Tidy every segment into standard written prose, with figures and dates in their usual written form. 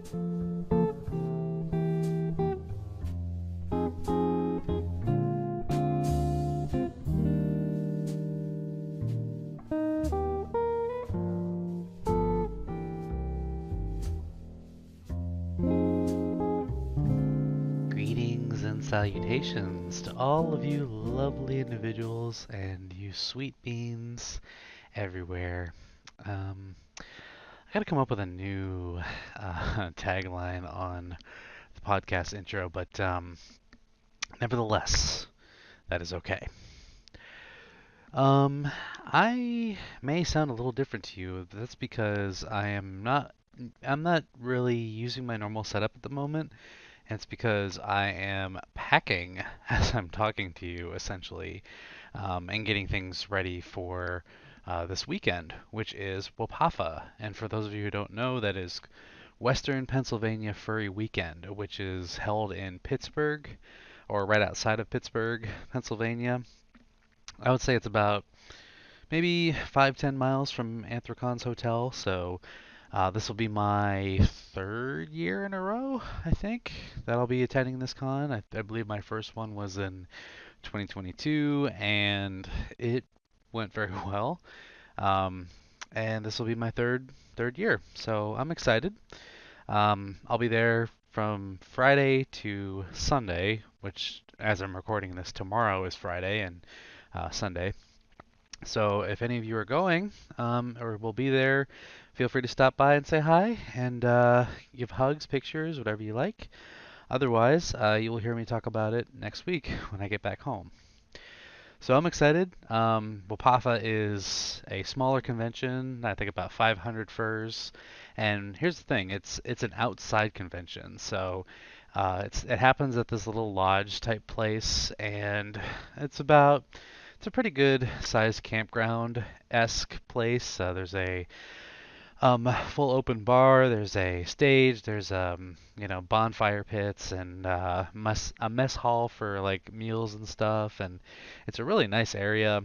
Greetings and salutations to all of you lovely individuals and you sweet beans everywhere. I gotta come up with a new tagline on the podcast intro, but nevertheless, that is okay. Um, I may sound a little different to you. That's because I'm not really using my normal setup at the moment. And it's because I am packing as I'm talking to you, essentially, and getting things ready for this weekend, which is Wapafa. And for those of you who don't know, that is Western Pennsylvania Furry Weekend, which is held in Pittsburgh or right outside of Pittsburgh, Pennsylvania. I would say it's about maybe 5-10 miles from Anthracon's hotel. So this will be my third year in a row, I think, that I'll be attending this con. I believe my first one was in 2022, and it went very well. Um, and this will be my third year, so I'm excited. I'll be there from Friday to Sunday, which, as I'm recording this, tomorrow is Friday and Sunday. So if any of you are going or will be there, feel free to stop by and say hi and give hugs, pictures, whatever you like. Otherwise, you will hear me talk about it next week when I get back home. So I'm excited. Wapafa is a smaller convention, I think about 500 furs. And here's the thing, it's an outside convention. So it happens at this little lodge type place, and it's a pretty good sized campground-esque place. There's a full open bar. There's a stage. There's bonfire pits and a mess hall for like meals and stuff. And it's a really nice area.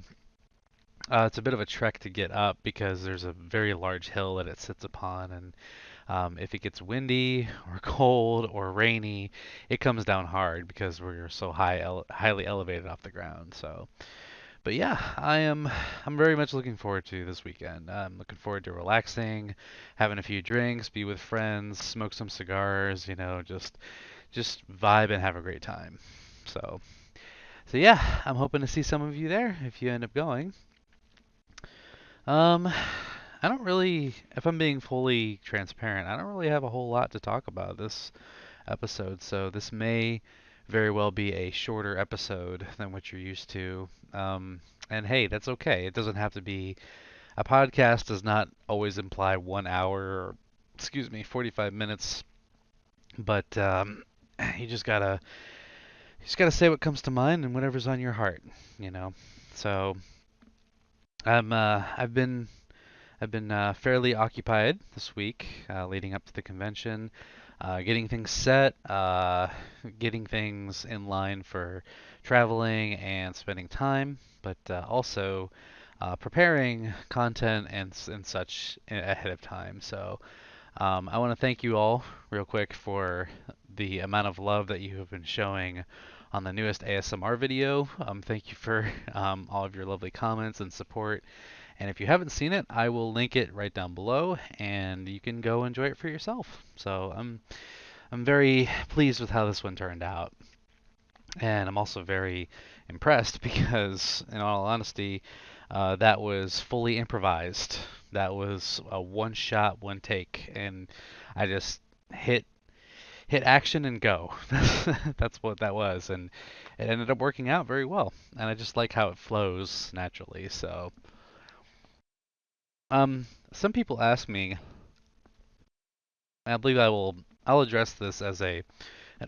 It's a bit of a trek to get up because there's a very large hill that it sits upon, and if it gets windy or cold or rainy, it comes down hard because we're so highly elevated off the ground. So. But yeah, I'm very much looking forward to this weekend. I'm looking forward to relaxing, having a few drinks, be with friends, smoke some cigars, just vibe and have a great time. So, so yeah, I'm hoping to see some of you there if you end up going. Um, I don't really, if I'm being fully transparent, I don't really have a whole lot to talk about this episode, so this may very well be a shorter episode than what you're used to. And hey, that's okay. It doesn't have to be. A podcast does not always imply 1 hour or, excuse me, 45 minutes. But you just gotta say what comes to mind and whatever's on your heart, you know. So I've been fairly occupied this week, leading up to the convention, getting things set, getting things in line for traveling and spending time, but also preparing content and such ahead of time. So I want to thank you all real quick for the amount of love that you have been showing on the newest ASMR video. Thank you for all of your lovely comments and support. And if you haven't seen it, I will link it right down below, and you can go enjoy it for yourself. So I'm very pleased with how this one turned out, and I'm also very impressed because, in all honesty, that was fully improvised. That was a one shot, one take, and I just hit action and go. That's what that was, and it ended up working out very well. And I just like how it flows naturally. So, some people ask me, and I believe I'll address this as an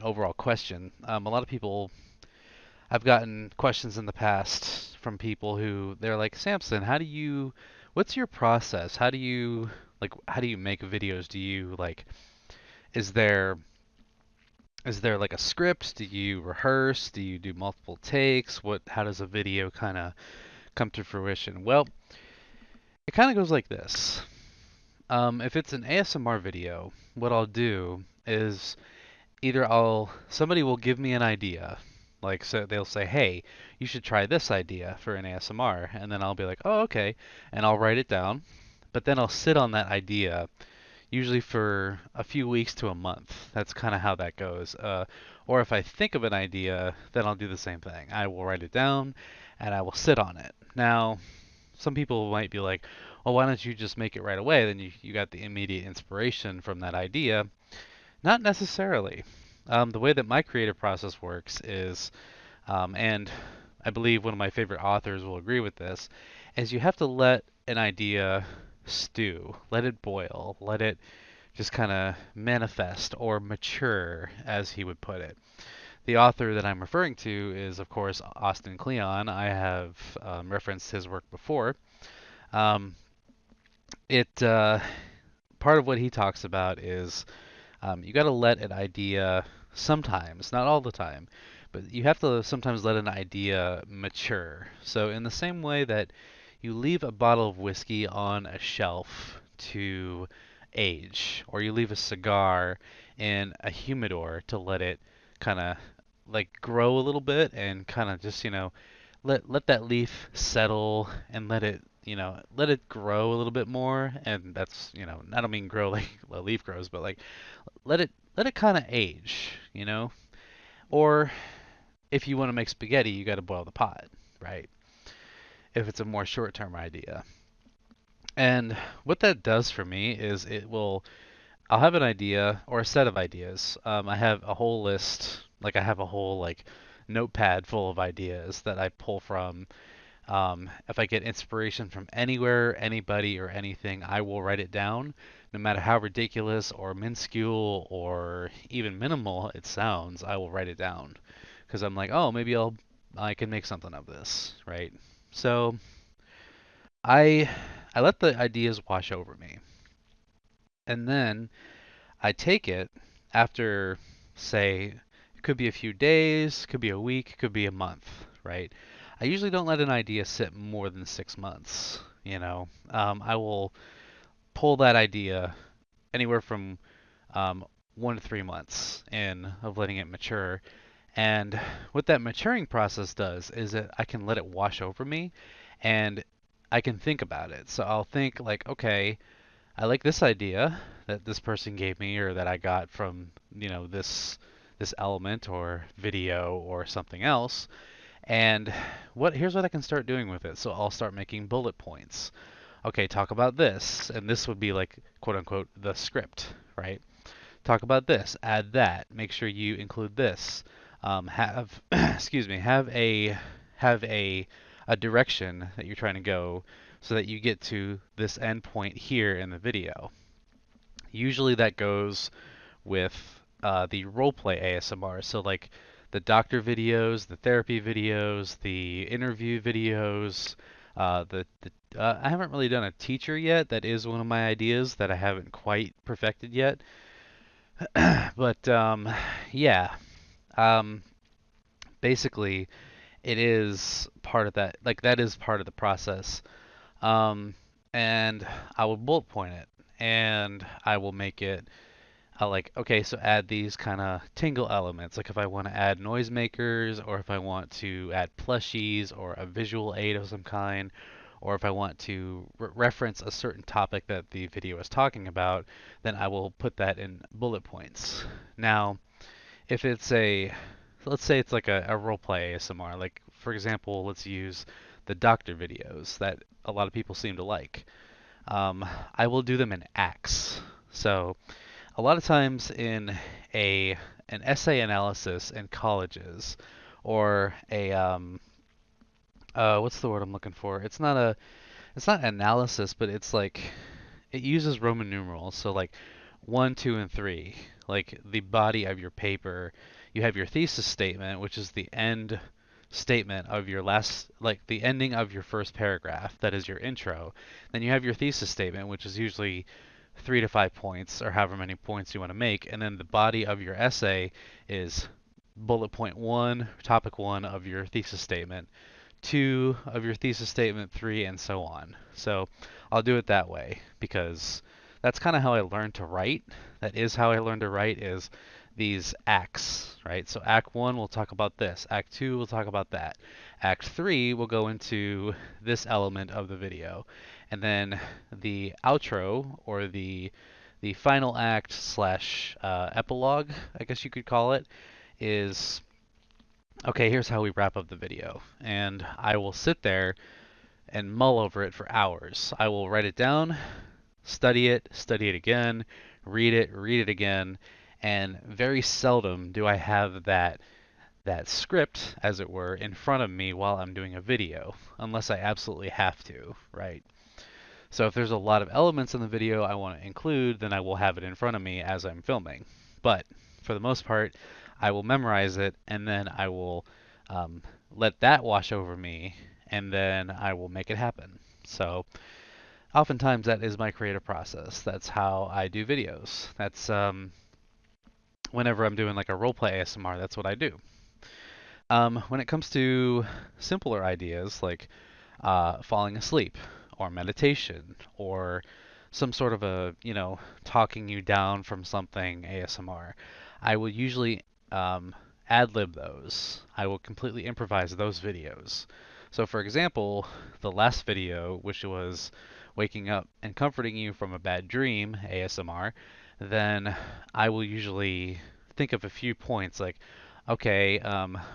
overall question. A lot of people, I've gotten questions in the past from people who they're like, Samson, what's your process? How do you make videos? Do you like, is there is there like a script? Do you rehearse? Do you do multiple takes? How does a video kind of come to fruition? Well, it kind of goes like this. If it's an ASMR video, what I'll do is either somebody will give me an idea. Like, so they'll say, hey, you should try this idea for an ASMR. And then I'll be like, oh, okay. And I'll write it down. But then I'll sit on that idea, usually for a few weeks to a month. That's kind of how that goes. Or if I think of an idea, then I'll do the same thing. I will write it down and I will sit on it. Now, some people might be like, well, why don't you just make it right away? Then you got the immediate inspiration from that idea. Not necessarily. The way that my creative process works is, and I believe one of my favorite authors will agree with this, is you have to let an idea stew, let it boil, let it just kind of manifest or mature, as he would put it. The author that I'm referring to is, of course, Austin Kleon. I have referenced his work before. Um, it Part of what he talks about is you got to let an idea sometimes, not all the time, but you have to sometimes let an idea mature. So in the same way that you leave a bottle of whiskey on a shelf to age, or you leave a cigar in a humidor to let it kind of like grow a little bit and kind of just, let that leaf settle and let it grow a little bit more. And that's, I don't mean grow like a leaf grows, but like let it kind of age. Or if you want to make spaghetti, you got to boil the pot, right? If it's a more short-term idea. And what that does for me is I'll have an idea or a set of ideas. I have a whole list, like I have a whole like notepad full of ideas that I pull from. If I get inspiration from anywhere, anybody, or anything, I will write it down, no matter how ridiculous or minuscule or even minimal it sounds. I will write it down because I'm like, oh, maybe I can make something of this, right? So I I let the ideas wash over me, and then I take it after, say, it could be a few days, could be a week, could be a month, right? I usually don't let an idea sit more than 6 months. I will pull that idea anywhere from 1 to 3 months in of letting it mature. And what that maturing process does is that I can let it wash over me and I can think about it. So I'll think like, okay, I like this idea that this person gave me or that I got from, this element or video or something else. And here's what I can start doing with it. So I'll start making bullet points. Okay, talk about this, and this would be like quote unquote the script, right? Talk about this, add that, make sure you include this. Have excuse me, have a direction that you're trying to go so that you get to this end point here in the video. Usually that goes with the roleplay ASMR. So like the doctor videos, the therapy videos, the interview videos. I haven't really done a teacher yet. That is one of my ideas that I haven't quite perfected yet. But yeah, um, basically it is part of that. Like that is part of the process. Um, and I will bullet point it, and I will make it like, okay, so add these kind of tingle elements. Like if I want to add noisemakers, or if I want to add plushies, or a visual aid of some kind, or if I want to reference a certain topic that the video is talking about, then I will put that in bullet points. Now, if let's say it's like a roleplay ASMR, like for example, let's use the doctor videos that a lot of people seem to like. I will do them in acts. So a lot of times in an essay analysis in colleges, or what's the word I'm looking for? It's not analysis, but it's like it uses Roman numerals. So like 1, 2, and 3, like the body of your paper. You have your thesis statement, which is the end statement of your like the ending of your first paragraph. That is your intro. Then you have your thesis statement, which is usually 3 to 5 points, or however many points you want to make. And then the body of your essay is bullet point 1, topic 1 of your thesis statement, 2 of your thesis statement, 3, and so on. So I'll do it that way because That's kind of how I learned to write. That is how I learned to write, is these acts, right? So Act 1 we'll talk about this. Act 2 we'll talk about that. Act 3 will go into this element of the video. And then the outro, or the final act slash epilogue, I guess you could call it, is okay, here's how we wrap up the video. And I will sit there and mull over it for hours. I will write it down, study it again, read it again, and very seldom do I have that script, as it were, in front of me while I'm doing a video, unless I absolutely have to, right? So if there's a lot of elements in the video I want to include, then I will have it in front of me as I'm filming. But for the most part, I will memorize it, and then I will let that wash over me, and then I will make it happen. So oftentimes that is my creative process. That's how I do videos. That's whenever I'm doing like a roleplay ASMR, that's what I do. When it comes to simpler ideas like falling asleep, or meditation, or some sort of a, talking you down from something ASMR, I will usually ad lib those. I will completely improvise those videos. So, for example, the last video, which was waking up and comforting you from a bad dream ASMR, then I will usually think of a few points like, okay,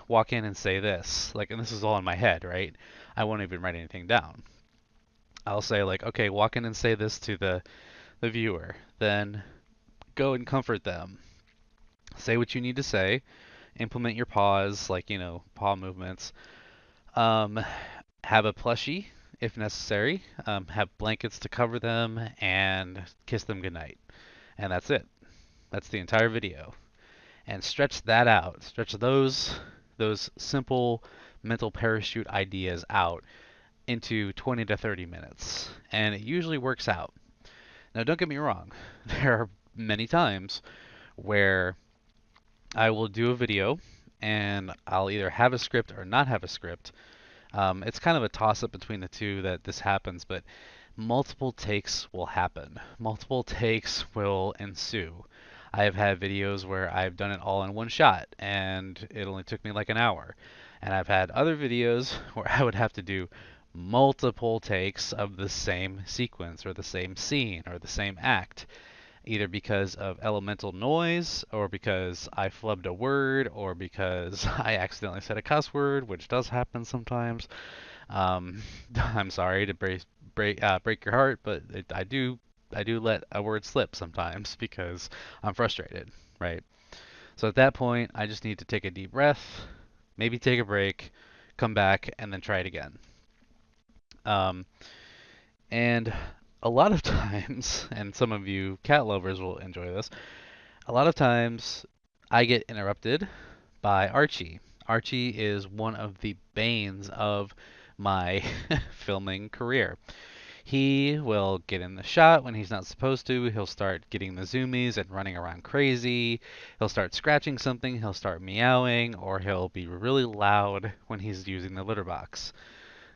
walk in and say this. Like, and this is all in my head, right? I won't even write anything down. I'll say like, okay, walk in and say this to the viewer. Then go and comfort them. Say what you need to say. Implement your paws, like, paw movements. Um, have a plushie if necessary. Have blankets to cover them and kiss them goodnight. And that's it. That's the entire video. And stretch that out. Stretch those simple mental parachute ideas out into 20 to 30 minutes. And it usually works out. Now, don't get me wrong. There are many times where I will do a video and I'll either have a script or not have a script. It's kind of a toss up between the two that this happens, but multiple takes will happen. Multiple takes will ensue. I have had videos where I've done it all in one shot and it only took me like an hour. And I've had other videos where I would have to do multiple takes of the same sequence or the same scene or the same act, either because of elemental noise, or because I flubbed a word, or because I accidentally said a cuss word, which does happen sometimes. I'm sorry to break your heart, but I do let a word slip sometimes because I'm frustrated, right? So at that point, I just need to take a deep breath, maybe take a break, come back, and then try it again. Um, and a lot of times, and some of you cat lovers will enjoy this, a lot of times I get interrupted by Archie. Archie is one of the banes of my filming career. He will get in the shot when he's not supposed to. He'll start getting the zoomies and running around crazy. He'll start scratching something. He'll start meowing, or he'll be really loud when he's using the litter box.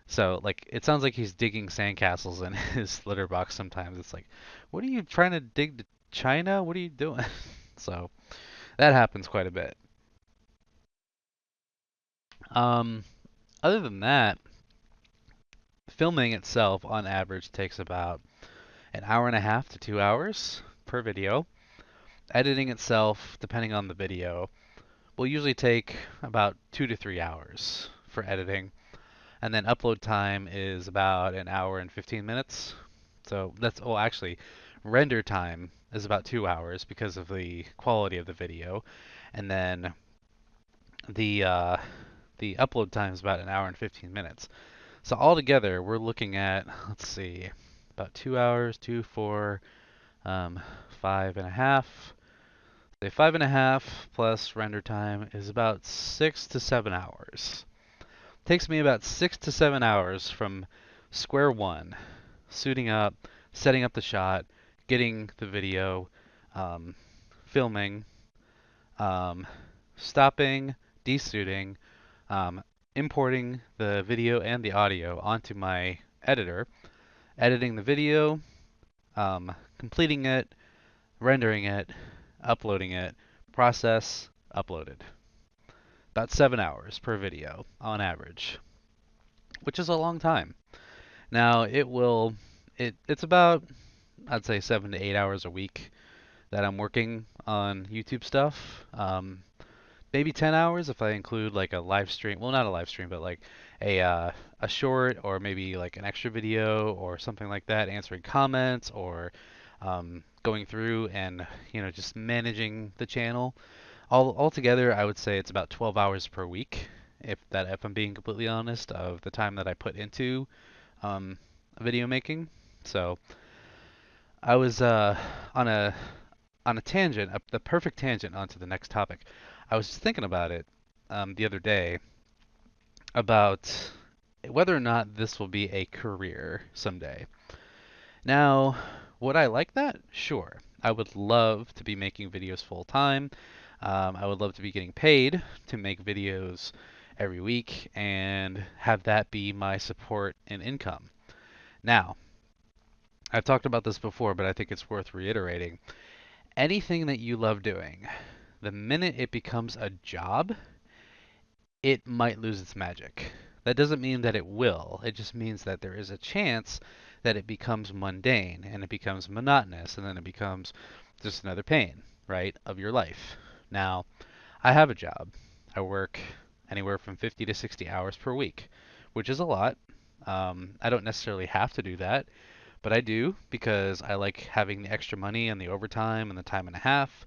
So, like, it sounds like he's digging sandcastles in his litter box sometimes. It's like, what are you trying to dig to China? What are you doing? So, that happens quite a bit. Um, Other than that, filming itself on average takes about an hour and a half to 2 hours per video. Editing itself, depending on the video, will usually take about 2 to 3 hours for editing. And then upload time is about an hour and 15 minutes. So that's, oh, actually, render time is about 2 hours because of the quality of the video. And then the uh, the upload time is about an hour and 15 minutes. So altogether, we're looking at, let's see, about 2 hours, 5.5. Say 5.5 plus render time is about 6 to 7 hours. Takes me about 6 to 7 hours from square one, suiting up, setting up the shot, getting the video, filming, um, stopping, desuiting, importing the video and the audio onto my editor, editing the video, completing it, rendering it, uploading it, process, uploaded. About 7 hours per video on average, which is a long time. Now it's about, I'd say, 7 to 8 hours a week that I'm working on YouTube stuff. Maybe 10 hours if I include like a live stream. Well, not a live stream, but like a short or maybe like an extra video or something like that, answering comments or going through and just managing the channel. Altogether, I would say it's about 12 hours per week, if I'm being completely honest, of the time that I put into um, video making. So I was on a tangent, the perfect tangent onto the next topic. I was just thinking about it the other day about whether or not this will be a career someday. Now, would I like that? Sure. I would love to be making videos full time. I would love to be getting paid to make videos every week and have that be my support and income. Now, I've talked about this before, but I think it's worth reiterating. Anything that you love doing, the minute it becomes a job, it might lose its magic. That doesn't mean that it will. It just means that there is a chance that it becomes mundane and it becomes monotonous and then it becomes just another pain, right, of your life. Now, I have a job. I work anywhere from 50 to 60 hours per week, which is a lot. I don't necessarily have to do that, but I do because I like having the extra money and the overtime and the time and a half,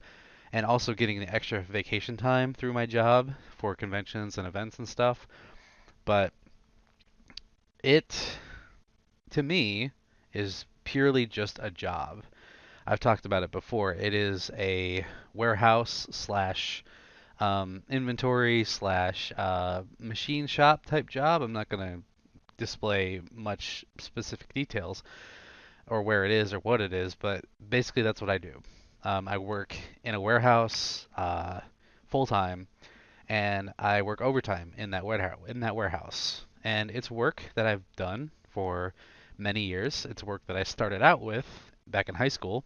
and also getting the extra vacation time through my job for conventions and events and stuff. But it, to me, is purely just a job. I've talked about it before. It is a warehouse slash inventory slash machine shop type job. I'm not going to display much specific details or where it is or what it is, but basically that's what I do. I work in a warehouse full time, and I work overtime in that warehouse. And it's work that I've done for many years. It's work that I started out with back in high school,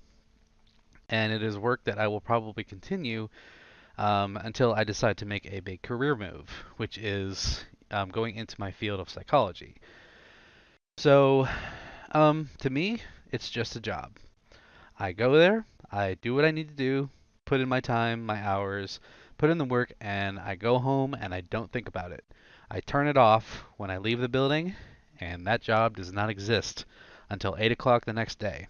and it is work that I will probably continue until I decide to make a big career move, which is going into my field of psychology. So, to me, it's just a job. I go there, I do what I need to do, put in my time, my hours, put in the work, and I go home and I don't think about it. I turn it off when I leave the building, and that job does not exist until 8 o'clock the next day.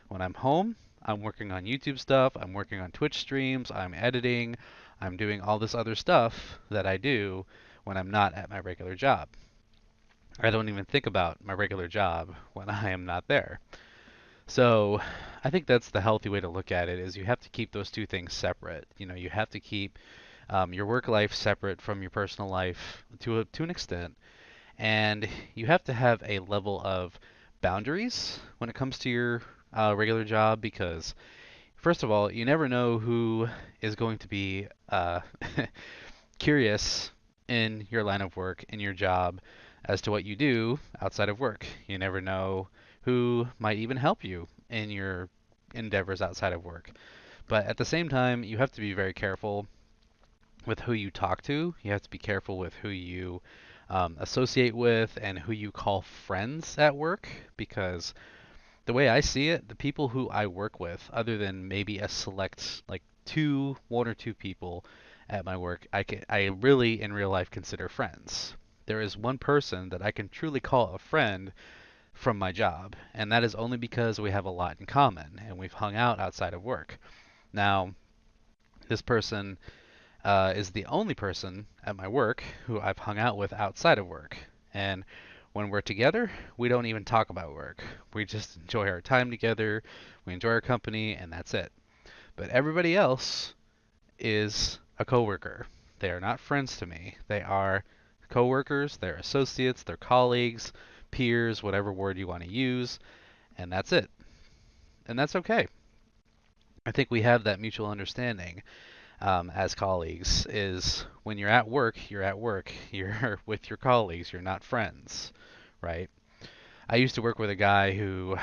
When I'm home, I'm working on YouTube stuff, I'm working on Twitch streams, I'm editing, I'm doing all this other stuff that I do when I'm not at my regular job. I don't even think about my regular job when I am not there. So I think that's the healthy way to look at it is you have to keep those two things separate. You have to keep your work life separate from your personal life to an extent, and you have to have a level of boundaries when it comes to your regular job because first of all, you never know who is going to be curious in your line of work, in your job, as to what you do outside of work. You never know who might even help you in your endeavors outside of work. But at the same time, you have to be very careful with who you talk to. You have to be careful with who you associate with and who you call friends at work because the way I see it, the people who I work with, other than maybe a select like one or two people at my work, I really in real life consider friends. There is one person that I can truly call a friend from my job, and that is only because we have a lot in common and we've hung out outside of work. Now, this person is the only person at my work who I've hung out with outside of work. And when we're together, we don't even talk about work. We just enjoy our time together, we enjoy our company, and that's it. But everybody else is a coworker. They are not friends to me. They are coworkers, they're associates, they're colleagues, peers, whatever word you want to use, and that's it. And that's okay. I think we have that mutual understanding as colleagues is when you're at work, you're at work. You're with your colleagues, you're not friends, right? I used to work with a guy who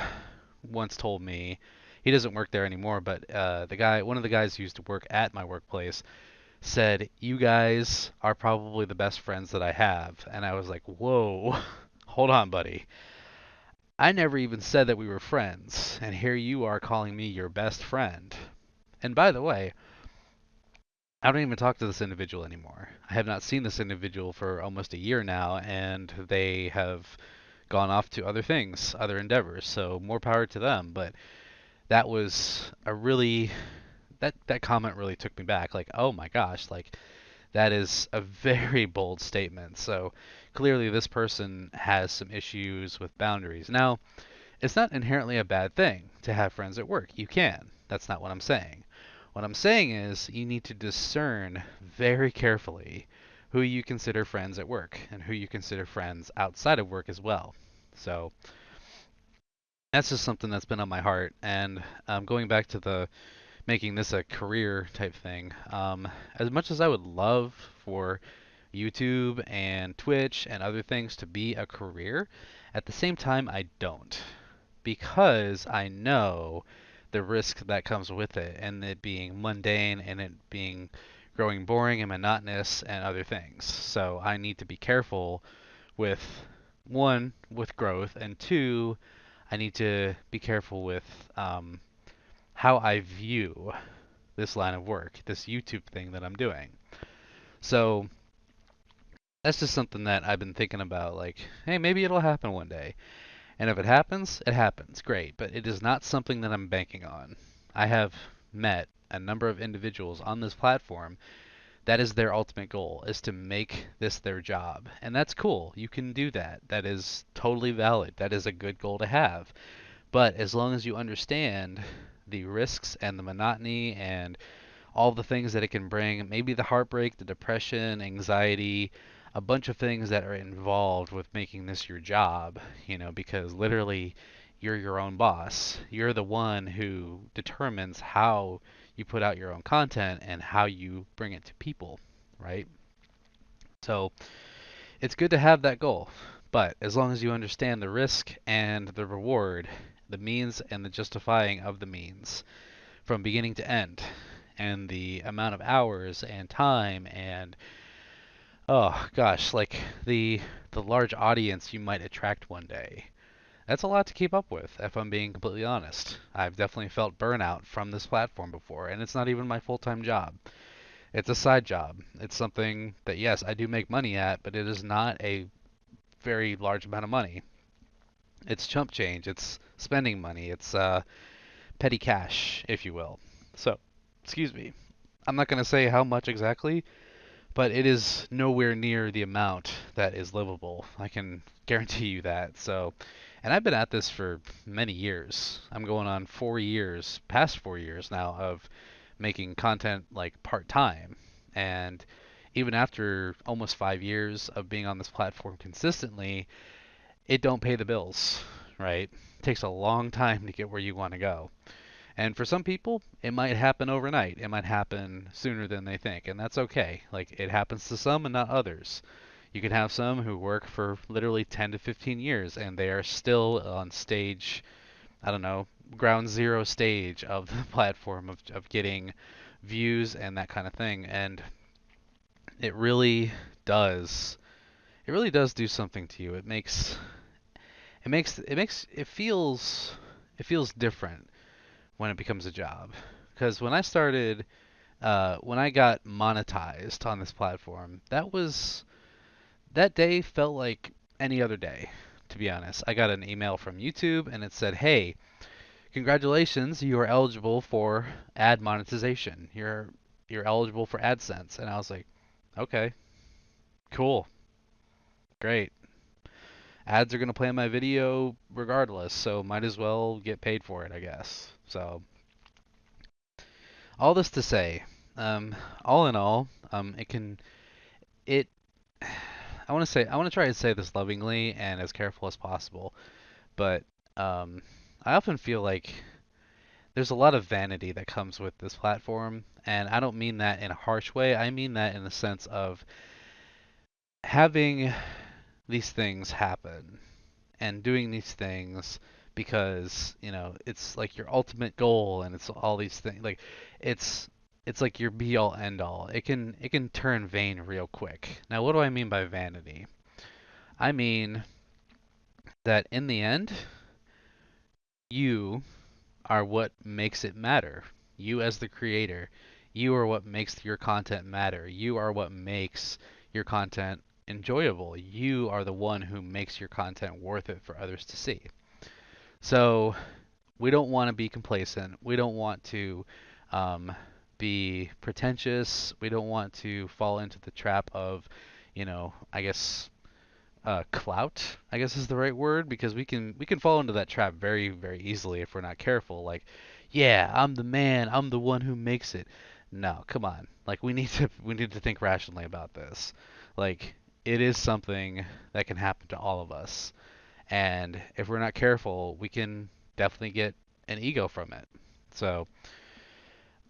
once told me he doesn't work there anymore, but one of the guys who used to work at my workplace said, "You guys are probably the best friends that I have." And I was like, "Whoa, hold on, buddy. I never even said that we were friends, and here you are calling me your best friend." And by the way, I don't even talk to this individual anymore. I have not seen this individual for almost a year now, and they have gone off to other things, other endeavors. So more power to them. But that was a really that comment really took me back. Like, oh my gosh, like that is a very bold statement. So clearly this person has some issues with boundaries. Now, it's not inherently a bad thing to have friends at work. You can. That's not what I'm saying. What I'm saying is you need to discern very carefully who you consider friends at work and who you consider friends outside of work as well. So that's just something that's been on my heart. And going back to the making this a career type thing, as much as I would love for YouTube and Twitch and other things to be a career, at the same time, I don't. Because I know the risk that comes with it and it being mundane and it being growing boring and monotonous and other things. So I need to be careful with one, with growth, and two, I need to be careful with how I view this line of work, this YouTube thing that I'm doing. So that's just something that I've been thinking about, like, hey, maybe it'll happen one day. And if it happens, it happens. Great. But it is not something that I'm banking on. I have met a number of individuals on this platform that is their ultimate goal, is to make this their job. And that's cool. You can do that. That is totally valid. That is a good goal to have. But as long as you understand the risks and the monotony and all the things that it can bring, maybe the heartbreak, the depression, anxiety, a bunch of things that are involved with making this your job, because literally you're your own boss. You're the one who determines how you put out your own content and how you bring it to people, right? So it's good to have that goal, but as long as you understand the risk and the reward, the means and the justifying of the means from beginning to end, and the amount of hours and time and oh gosh, like the large audience you might attract one day. That's a lot to keep up with, if I'm being completely honest. I've definitely felt burnout from this platform before, and it's not even my full-time job. It's a side job. It's something that, yes, I do make money at, but it is not a very large amount of money. It's chump change. It's spending money. It's petty cash, if you will. So, excuse me. I'm not going to say how much exactly, but it is nowhere near the amount that is livable. I can guarantee you that. So, and I've been at this for many years. I'm going on 4 years, past 4 years now, of making content like part-time. And even after almost 5 years of being on this platform consistently, it don't pay the bills, right? It takes a long time to get where you want to go. And for some people, it might happen overnight. It might happen sooner than they think, and that's okay. Like, it happens to some and not others. You can have some who work for literally 10 to 15 years and they are still on stage, I don't know, ground zero stage of the platform of getting views and that kind of thing. And it really does, it really does do something to you. It feels different when it becomes a job. Because when I started, when I got monetized on this platform, that day felt like any other day, to be honest. I got an email from YouTube and it said, "Hey, congratulations, you are eligible for ad monetization. You're eligible for AdSense." And I was like, "Okay, cool, great. Ads are gonna play on my video regardless, so might as well get paid for it, I guess." So all this to say, all in all, it can it. I want to try and say this lovingly and as careful as possible, but um, I often feel like there's a lot of vanity that comes with this platform, and I don't mean that in a harsh way. I mean that in the sense of having these things happen and doing these things because, it's like your ultimate goal and it's all these things. Like it's it's like your be all end all. It can turn vain real quick. Now, what do I mean by vanity? I mean that in the end, you are what makes it matter. You as the creator, you are what makes your content matter. You are what makes your content enjoyable. You are the one who makes your content worth it for others to see. So we don't want to be complacent. We don't want to um, be pretentious. We don't want to fall into the trap of, I guess clout, I guess is the right word, because we can fall into that trap very, very easily if we're not careful. Like, yeah, I'm the man, I'm the one who makes it. No, come on. Like we need to think rationally about this. Like, it is something that can happen to all of us. And if we're not careful, we can definitely get an ego from it. So,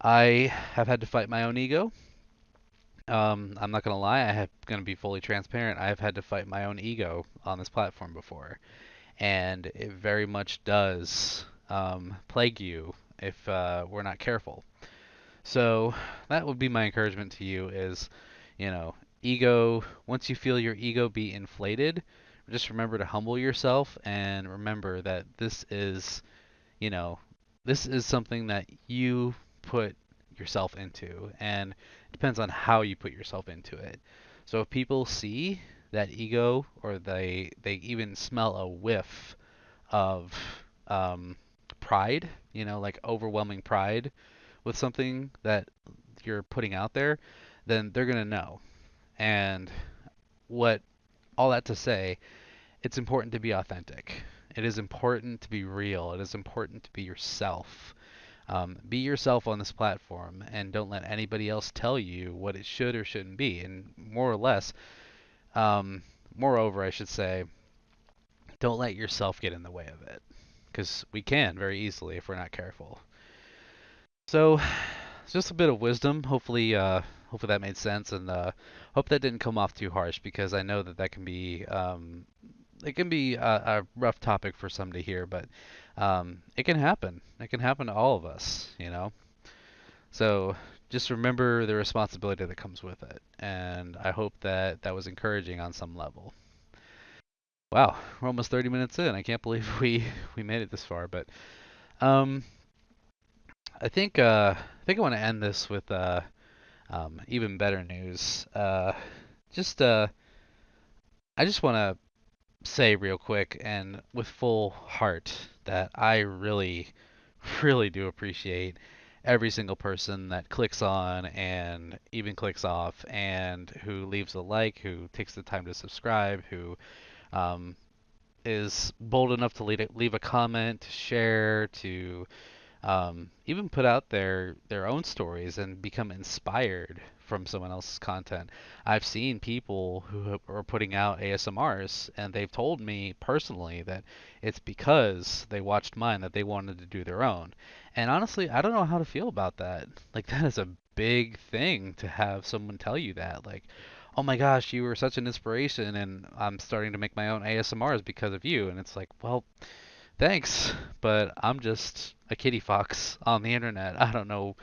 I have had to fight my own ego. I'm not gonna lie, I have gonna be fully transparent. I have had to fight my own ego on this platform before, and it very much does plague you if we're not careful. So that would be my encouragement to you is, you know, ego. Once you feel your ego be inflated, just remember to humble yourself and remember that you know, this is something that you put yourself into, and it depends on how you put yourself into it. So if people see that ego, or they even smell a whiff of um, pride, like overwhelming pride with something that you're putting out there, then they're gonna know. And what all that to say, it's important to be authentic. It is important to be real. It is important to be yourself. Be yourself on this platform and don't let anybody else tell you what it should or shouldn't be. And more or less, um, moreover, I should say, don't let yourself get in the way of it. Because we can very easily if we're not careful. So, it's just a bit of wisdom. Hopefully that made sense, and hope that didn't come off too harsh because I know that that can be it can be a rough topic for some to hear, but it can happen. It can happen to all of us. So just remember the responsibility that comes with it, and I hope that that was encouraging on some level. Wow, we're almost 30 minutes in. I can't believe we made it this far, but um, I think I want to end this with even better news. Just I just want to say real quick and with full heart that I really, really do appreciate every single person that clicks on and even clicks off, and who leaves a like, who takes the time to subscribe, who um, is bold enough to leave a comment, to share, to even put out their own stories and become inspired from someone else's content. I've seen people who are putting out ASMRs, and they've told me personally that it's because they watched mine that they wanted to do their own. And honestly, I don't know how to feel about that. Like, that is a big thing to have someone tell you that. Like, oh my gosh, you were such an inspiration, and I'm starting to make my own ASMRs because of you. And it's like, well, thanks, but I'm just a kitty fox on the internet. I don't know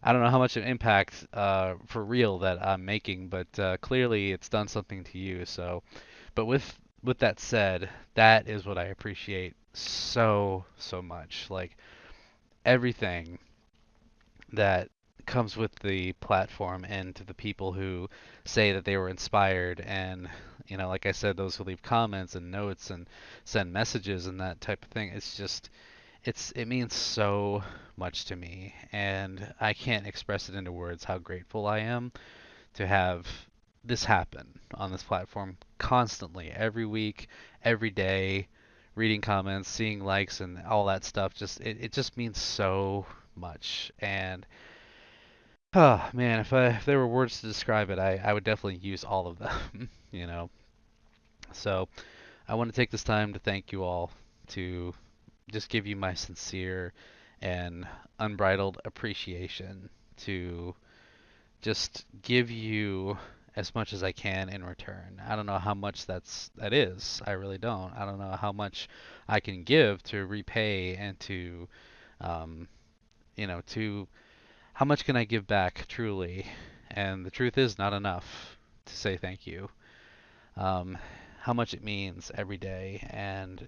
how much of an impact for real that I'm making, but clearly it's done something to you. So, but with that said, that is what I appreciate so so much. Like, everything that comes with the platform, and to the people who say that they were inspired, and like I said, those who leave comments and notes and send messages and that type of thing. It's just it means so much to me, and I can't express it into words how grateful I am to have this happen on this platform constantly, every week, every day, reading comments, seeing likes, and all that stuff. It just means so much. And oh man, if there were words to describe it, I would definitely use all of them. you know. So I want to take this time to thank you all, to just give you my sincere and unbridled appreciation, to just give you as much as I can in return. I don't know how much that is. I really don't. I don't know how much I can give to repay and to um, to how much can I give back truly? And the truth is not enough to say thank you. Um, how much it means every day, and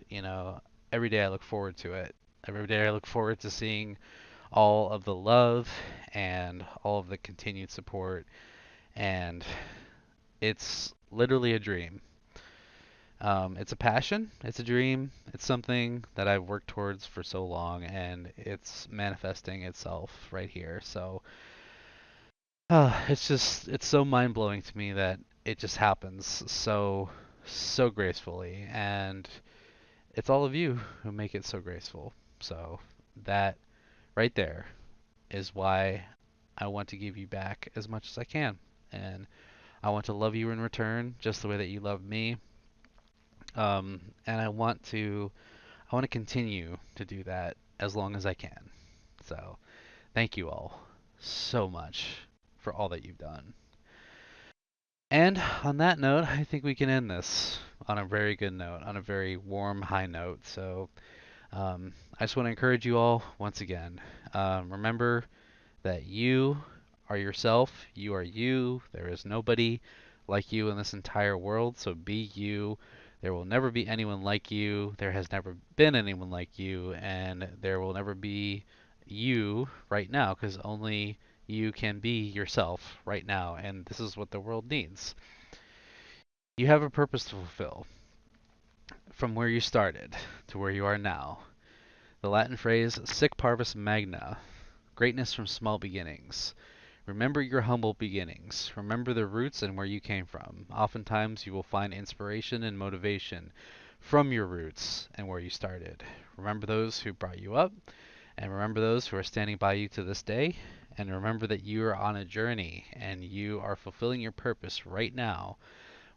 every day I look forward to it. Every day I look forward to seeing all of the love and all of the continued support, and it's literally a dream. It's a passion, it's a dream, it's something that I've worked towards for so long, and it's manifesting itself right here. So it's so mind blowing to me that it just happens so gracefully, and it's all of you who make it so graceful. So that right there is why I want to give you back as much as I can, and I want to love you in return just the way that you love me. And I want to continue to do that as long as I can. So thank you all so much for all that you've done. And on that note, I think we can end this on a very good note, on a very warm, high note. So I just want to encourage you all once again. Remember that you are yourself, you are you. There is nobody like you in this entire world, so be you. There will never be anyone like you. There has never been anyone like you, and there will never be you right now because only you can be yourself right now, and this is what the world needs. You have a purpose to fulfill from where you started to where you are now. The Latin phrase sic parvis magna, greatness from small beginnings. Remember your humble beginnings. Remember the roots and where you came from. Oftentimes you will find inspiration and motivation from your roots and where you started. Remember those who brought you up, and remember those who are standing by you to this day. And remember that you are on a journey and you are fulfilling your purpose right now,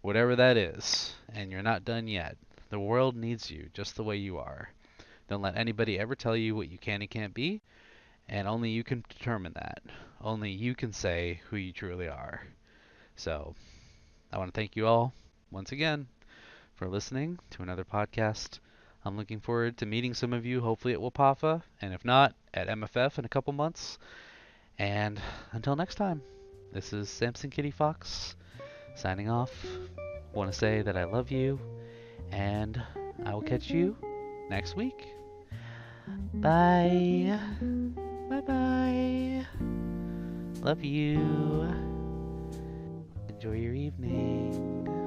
whatever that is, and you're not done yet. The world needs you just the way you are. Don't let anybody ever tell you what you can and can't be, and only you can determine that. Only you can say who you truly are. So, I want to thank you all once again for listening to another podcast. I'm looking forward to meeting some of you, hopefully at Wapafa, and if not, at MFF in a couple months. And until next time, this is Samson Kitty Fox signing off. Want to say that I love you, and I will catch you next week. Bye. Bye bye. Love you. Enjoy your evening.